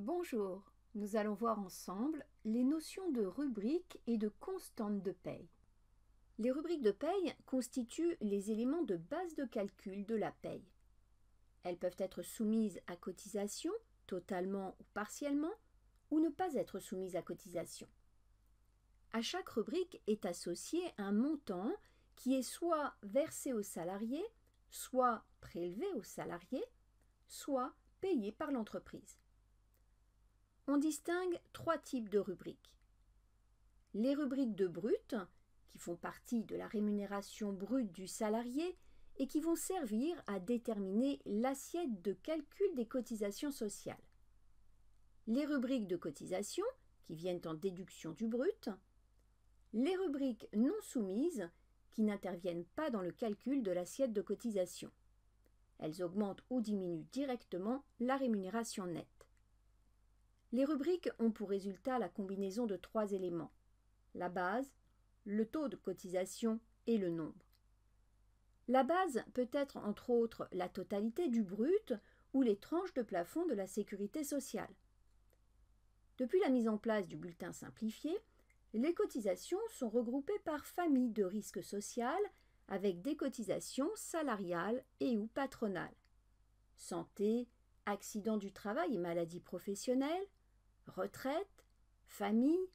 Bonjour, nous allons voir ensemble les notions de rubrique et de constante de paye. Les rubriques de paye constituent les éléments de base de calcul de la paye. Elles peuvent être soumises à cotisation, totalement ou partiellement, ou ne pas être soumises à cotisation. À chaque rubrique est associé un montant qui est soit versé aux salariés, soit prélevé aux salariés, soit payé par l'entreprise. On distingue trois types de rubriques. Les rubriques de brut, qui font partie de la rémunération brute du salarié et qui vont servir à déterminer l'assiette de calcul des cotisations sociales. Les rubriques de cotisation, qui viennent en déduction du brut. Les rubriques non soumises, qui n'interviennent pas dans le calcul de l'assiette de cotisation. Elles augmentent ou diminuent directement la rémunération nette. Les rubriques ont pour résultat la combinaison de trois éléments: la base, le taux de cotisation et le nombre. La base peut être entre autres la totalité du brut ou les tranches de plafond de la sécurité sociale. Depuis la mise en place du bulletin simplifié, les cotisations sont regroupées par famille de risque social avec des cotisations salariales et ou patronales. Santé, accident du travail et maladie professionnelle, retraite, famille,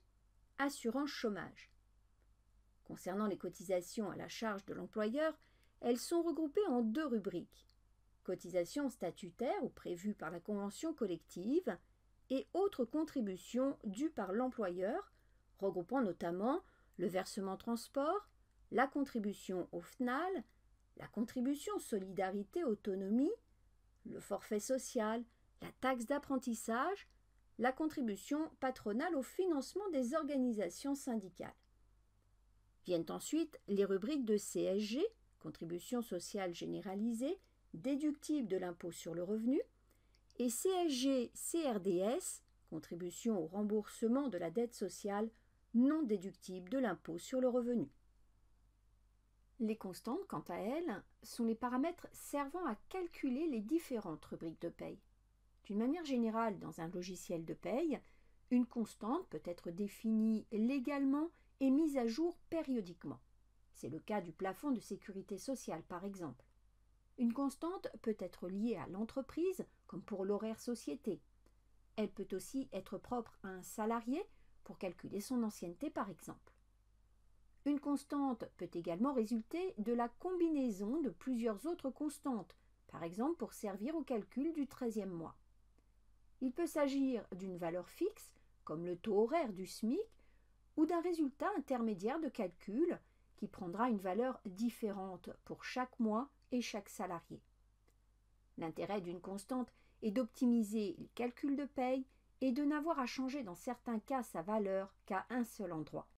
assurance chômage. Concernant les cotisations à la charge de l'employeur, elles sont regroupées en deux rubriques: cotisations statutaires ou prévues par la convention collective et autres contributions dues par l'employeur, regroupant notamment le versement transport, la contribution au FNAL, la contribution solidarité autonomie, le forfait social, la taxe d'apprentissage, la contribution patronale au financement des organisations syndicales. Viennent ensuite les rubriques de CSG, contribution sociale généralisée, déductible de l'impôt sur le revenu, et CSG-CRDS, contribution au remboursement de la dette sociale non déductible de l'impôt sur le revenu. Les constantes, quant à elles, sont les paramètres servant à calculer les différentes rubriques de paye. D'une manière générale, dans un logiciel de paye, une constante peut être définie légalement et mise à jour périodiquement. C'est le cas du plafond de sécurité sociale, par exemple. Une constante peut être liée à l'entreprise, comme pour l'horaire société. Elle peut aussi être propre à un salarié pour calculer son ancienneté, par exemple. Une constante peut également résulter de la combinaison de plusieurs autres constantes, par exemple pour servir au calcul du 13e mois. Il peut s'agir d'une valeur fixe, comme le taux horaire du SMIC, ou d'un résultat intermédiaire de calcul qui prendra une valeur différente pour chaque mois et chaque salarié. L'intérêt d'une constante est d'optimiser les calculs de paye et de n'avoir à changer dans certains cas sa valeur qu'à un seul endroit.